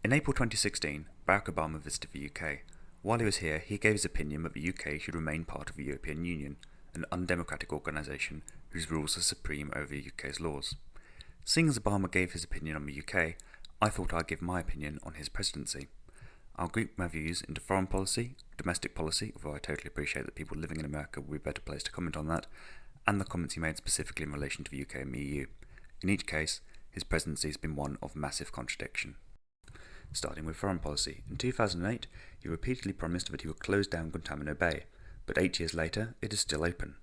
In April 2016, Barack Obama visited the UK. While he was here, he gave his opinion that the UK should remain part of the European Union, an undemocratic organisation whose rules are supreme over the UK's laws. Seeing as Obama gave his opinion on the UK, I thought I'd give my opinion on his presidency. I'll group my views into foreign policy, domestic policy, although I totally appreciate that people living in America will be better placed to comment on that, and the comments he made specifically in relation to the UK and the EU. In each case, his presidency has been one of massive contradiction. Starting with foreign policy, in 2008 he repeatedly promised that he would close down Guantanamo Bay, but 8 years later it is still open.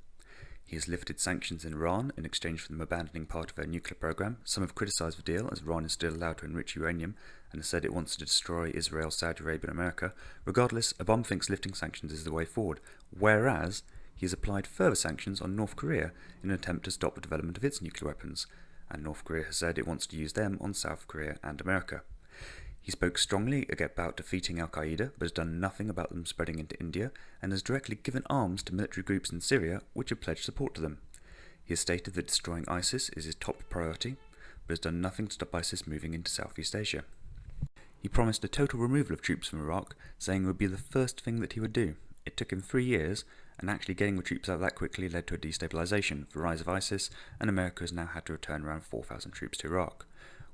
He has lifted sanctions in Iran in exchange for them abandoning part of their nuclear program. Some have criticised the deal, as Iran is still allowed to enrich uranium, and has said it wants to destroy Israel, Saudi Arabia and America. Regardless, Obama thinks lifting sanctions is the way forward, whereas he has applied further sanctions on North Korea in an attempt to stop the development of its nuclear weapons, and North Korea has said it wants to use them on South Korea and America. He spoke strongly about defeating Al-Qaeda, but has done nothing about them spreading into India, and has directly given arms to military groups in Syria which have pledged support to them. He has stated that destroying ISIS is his top priority, but has done nothing to stop ISIS moving into Southeast Asia. He promised a total removal of troops from Iraq, saying it would be the first thing that he would do. It took him 3 years, and actually getting the troops out that quickly led to a destabilisation, the rise of ISIS, and America has now had to return around 4,000 troops to Iraq.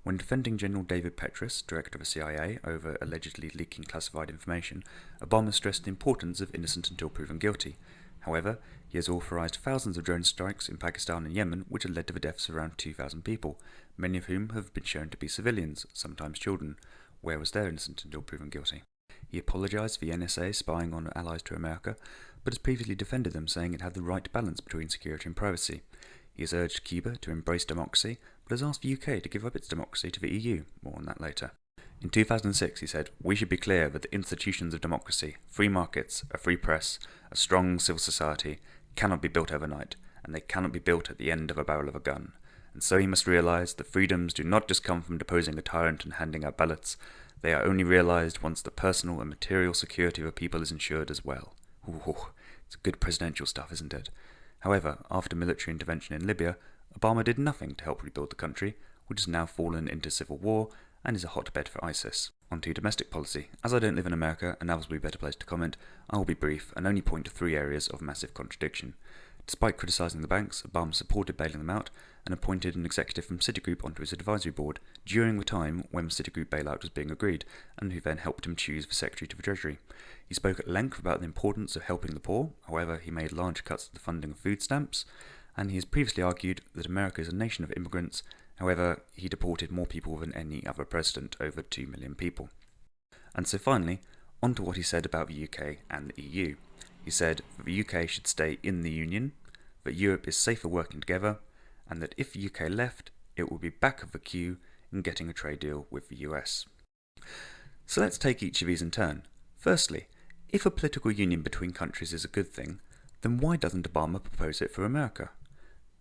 When defending General David Petraeus, director of the CIA, over allegedly leaking classified information, Obama stressed the importance of innocent until proven guilty. However, he has authorised thousands of drone strikes in Pakistan and Yemen, which have led to the deaths of around 2,000 people, many of whom have been shown to be civilians, sometimes children. Where was their innocent until proven guilty? He apologised for the NSA spying on allies to America, but has previously defended them, saying it had the right balance between security and privacy. He has urged Cuba to embrace democracy, but has asked the UK to give up its democracy to the EU. More on that later. In 2006, he said, "We should be clear that the institutions of democracy, free markets, a free press, a strong civil society, cannot be built overnight, and they cannot be built at the end of a barrel of a gun. And so he must realise that freedoms do not just come from deposing a tyrant and handing out ballots. They are only realised once the personal and material security of a people is ensured as well." Ooh, it's good presidential stuff, isn't it? However, after military intervention in Libya, Obama did nothing to help rebuild the country, which has now fallen into civil war and is a hotbed for ISIS. On to domestic policy. As I don't live in America and others will be better placed to comment, I will be brief and only point to 3 areas of massive contradiction. Despite criticising the banks, Obama supported bailing them out and appointed an executive from Citigroup onto his advisory board during the time when the Citigroup bailout was being agreed, and who then helped him choose the Secretary to the Treasury. He spoke at length about the importance of helping the poor. However, he made large cuts to the funding of food stamps, and he has previously argued that America is a nation of immigrants. However, he deported more people than any other president, over 2 million people. And so finally, on to what he said about the UK and the EU. He said that the UK should stay in the Union, that Europe is safer working together, and that if the UK left, it would be back of the queue in getting a trade deal with the US. So let's take each of these in turn. Firstly, if a political union between countries is a good thing, then why doesn't Obama propose it for America?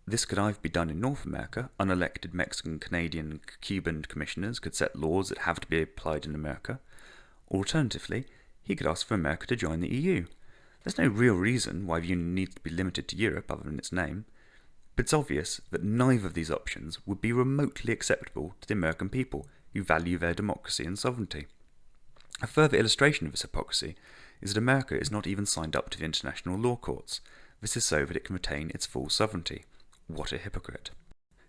This could either be done in North America. Unelected Mexican, Canadian, Cuban commissioners could set laws that have to be applied in America. Or alternatively, he could ask for America to join the EU. There's no real reason why the Union needs to be limited to Europe other than its name, but it's obvious that neither of these options would be remotely acceptable to the American people, who value their democracy and sovereignty. A further illustration of this hypocrisy is that America is not even signed up to the international law courts. This is so that it can retain its full sovereignty. What a hypocrite.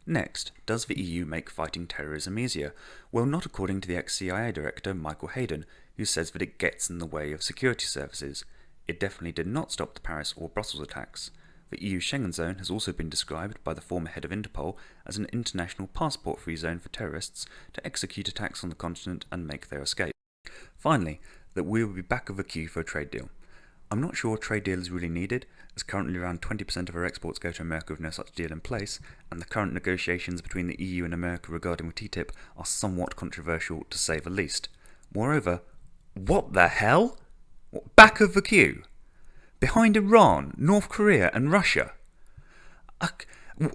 Next, does the EU make fighting terrorism easier? Well, not according to the ex-CIA director Michael Hayden, who says that it gets in the way of security services. It definitely did not stop the Paris or Brussels attacks. The EU Schengen zone has also been described by the former head of Interpol as an international passport-free zone for terrorists to execute attacks on the continent and make their escape. Finally, that we will be back of the queue for a trade deal. I'm not sure a trade deal is really needed, as currently around 20% of our exports go to America with no such deal in place, and the current negotiations between the EU and America regarding the TTIP are somewhat controversial to say the least. Moreover, what the hell? Back of the queue? Behind Iran, North Korea and Russia?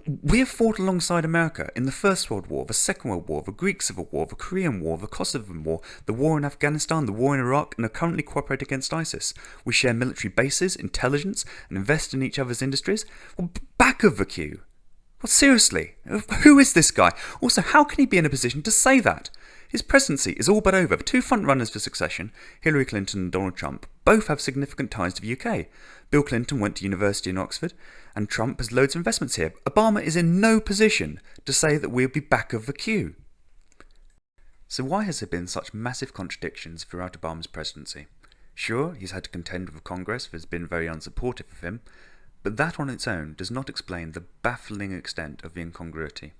We have fought alongside America in the First World War, the Second World War, the Greek Civil War, the Korean War, the Kosovan War, the war in Afghanistan, the war in Iraq, and are currently cooperating against ISIS. We share military bases, intelligence, and invest in each other's industries. Well, back of the queue? Well, seriously, who is this guy? Also, how can he be in a position to say that? His presidency is all but over. The two frontrunners for succession, Hillary Clinton and Donald Trump, both have significant ties to the UK. Bill Clinton went to university in Oxford, and Trump has loads of investments here. Obama is in no position to say that we'll be back of the queue. So why has there been such massive contradictions throughout Obama's presidency? Sure, he's had to contend with a Congress that has been very unsupportive of him, but that on its own does not explain the baffling extent of the incongruity.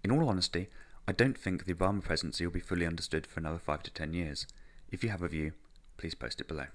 In all honesty, I don't think the Obama presidency will be fully understood for another 5 to 10 years. If you have a view, please post it below.